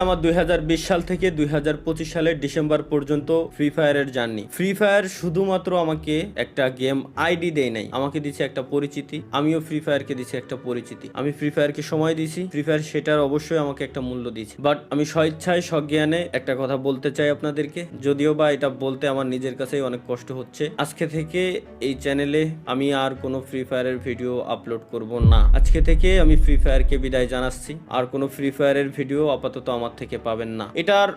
আমার 2020 সাল থেকে 2025 সালের ডিসেম্বর পর্যন্ত ফ্রি ফায়ারের জার্নি। ফ্রি ফায়ার শুধুমাত্র আমাকে একটা গেম আইডি দেয় নাই, আমাকে দিচ্ছে একটা পরিচিতি। আমিও ফ্রি ফায়ারকে দিচ্ছি একটা পরিচিতি। আমি ফ্রি ফায়ারকে সময় দিছি, ফ্রি ফায়ার সেটার অবশ্যই আমাকে একটা মূল্য দিচ্ছে। বাট আমি স্বেচ্ছায় সজ্ঞানে একটা কথা বলতে চাই আপনাদেরকে, যদিও বা এটা বলতে আমার নিজের কাছেই অনেক কষ্ট হচ্ছে। আজকে থেকে এই চ্যানেলে আমি আর কোনো ফ্রি ফায়ারের ভিডিও আপলোড করব না। আজকে থেকে আমি ফ্রি ফায়ারকে বিদায় জানাচ্ছি। আর কোনো ফ্রি ফায়ারের ভিডিও আপাতত আমার থেকে পাবেন না। এটার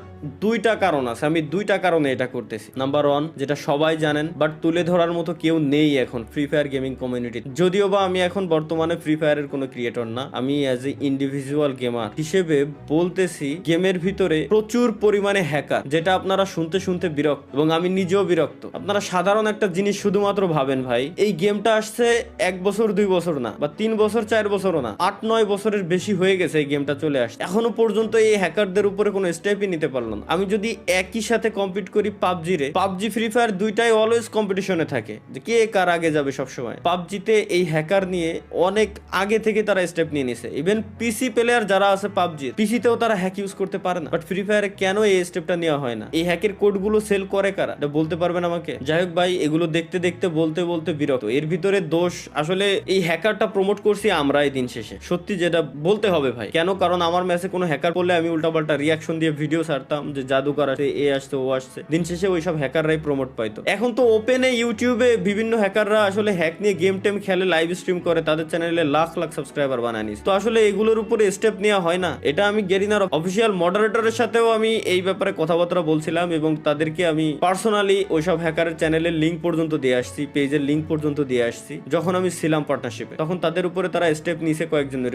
দুইটা কারণ আছে, আমি দুইটা কারণে এটা করতেছি। নাম্বার ওয়ান, যেটা সবাই জানেন বাট তুলে ধরার মতো কেউ নেই এখন ফ্রি ফায়ার গেমিং কমিউনিটি। যদিও বা আমি এখন বর্তমানে ফ্রি ফায়ারের কোনো ক্রিয়েটর না, আমি অ্যাজ এ ইন্ডিভিজুয়াল গেমার হিসেবে বলতেছি গেমের ভিতরে প্রচুর পরিমাণে হ্যাকার, যেটা আপনারা শুনতে শুনতে বিরক্ত এবং আমি নিজেও বিরক্ত। আপনারা সাধারণ একটা জিনিস শুধুমাত্র ভাবেন ভাই, এই গেমটা আসছে 1 বছর 2 বছর না, বা 3 বছর 4 বছরও না, 8-9 বছরের বেশি হয়ে গেছে এই গেমটা চলে আসছে। এখনো পর্যন্ত এই হ্যাকারদের উপরে কোনো স্টেপই নিতে পারলাম না। আমি যদি একই সাথে কম্পিট করি পাবজি ফ্রি ফায়ার দুইটাই অলওয়েজ কম্পিটিশনে থাকে, যে কে কার আগে যাবে সবসময়। পাবজিতে এই হ্যাকার নিয়ে অনেক আগে থেকে তারা স্টেপ নিয়ে নিছে। ইভেন পিসি প্লেয়ার যারা আছে পাবজির, পিসিতেও তারা হ্যাক ইউজ করতে পারে না। বাট ফ্রি ফায়ারে কেন এই স্টেপটা নেওয়া হয় না? এই হ্যাকের কোডগুলো সেল করে কারা, এটা বলতে পারবেন আমাকে? যাই হোক ভাই, এগুলো দেখতে দেখতে বলতে বলতে বিরক্ত। এর ভিতরে দোষ আসলে এই হ্যাকারটা প্রমোট করছি আমরাই দিন শেষে, সত্যি যেটা বলতে হবে ভাই। কেন? কারণ আমার ম্যাচে কোনো হ্যাকার পড়লে আমি উল্টাপাল্টা রিয়াকশন দিয়ে ভিডিও ছাড়তাম যে জাদুকর আসছে, এ আসছে, ও আসছে। দিন শেষে ওইসব হ্যাকাররাই প্রমোট পাইতো। এখন তো ওপেনে ইউটিউবে বিভিন্ন হ্যাকাররা আসলে হ্যাক নিয়ে গেম টেম খেলে, লাইভ স্ট্রিম করে, তাদের চ্যানেলে লাখ লাখ সাবস্ক্রাইবার বানায় নিস। তো আসলে এগুলোর উপরে স্টেপ নেওয়া হয় না। এটা আমি গেরিনার অফিসিয়াল মডারেটরের সাথেও আমি এই ব্যাপারে কথাবার্তা বলছিলাম এবং তাদেরকে আমি পার্সোনালি ওইসব হ্যাকারের চ্যানেলের লিঙ্ক পর্যন্ত দিয়ে আসছি, পেজের লিঙ্ক পর্যন্ত দিয়ে আসছি। যখন আমি ছিলাম পার্টনারশিপে, তখন তাদের উপরে তারা স্টেপ নিছে কয়েকজনের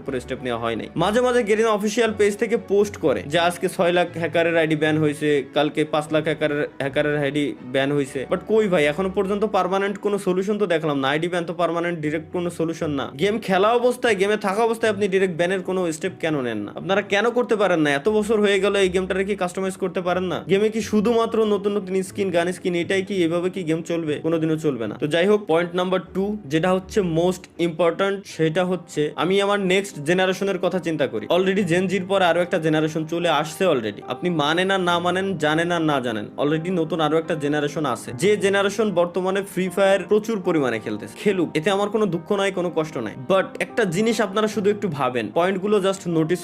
উপরে স্টেপ নেওয়া হয় নাই। মাঝে মাঝে গেরিনা অফিসিয়াল পেজ থেকে পোস্ট করে যে আজকে 6 লাখ হ্যাকারের আইডি ব্যান হয়েছে, কালকে 5 লাখ হ্যাকারের আইডি ব্যান হয়েছে। বাট কই ভাই, এখনো পর্যন্ত পার্মানেন্ট কোনো সলিউশন তো দেখলাম না। আইডি ব্যান তো পার্মানেন্ট ডিরেক্ট কোনো সলিউশন না। গেম খেলা অবস্থায়, গেমে থাকা অবস্থায় আপনি ডিরেক্ট ব্যানের কোনো স্টেপ কেন নেন না? আপনারা কেন করতে পারেন না? এত বছর হয়ে গেল এই গেমটারে কি কাস্টমাইজ করতে পারেন না? গেমে কি শুধুমাত্র নতুন নতুন স্কিন, গান স্কিন, এটাই কি? এভাবে কি গেম চলবে? কোনোদিনও চলবে না। তো যাই হোক, পয়েন্ট নাম্বার 2 যেটা হচ্ছে মোস্ট ইম্পর্টেন্ট, সেটা হচ্ছে আমি আমার নেক্সট জেনারেশনের কথা চিন্তা করি। অলরেডি জেনজির পর আরো একটা জেনারেশন চলে আসছে অলরেডি। আপনি মানেন আর না মানেন, জানেন আর না জানেন, অলরেডি নতুন আরো একটা জেনারেশন আছে, যে জেনারেশন বর্তমানে ফ্রি ফায়ার প্রচুর পরিমাণে খেলতেছে। খেলুক, এতে আমার কোনো দুঃখ নাই, কোনো কষ্ট নাই। বাট একটা জিনিস আপনারা শুধু একটু ভাবেন, পয়েন্টগুলো জাস্ট নোটিস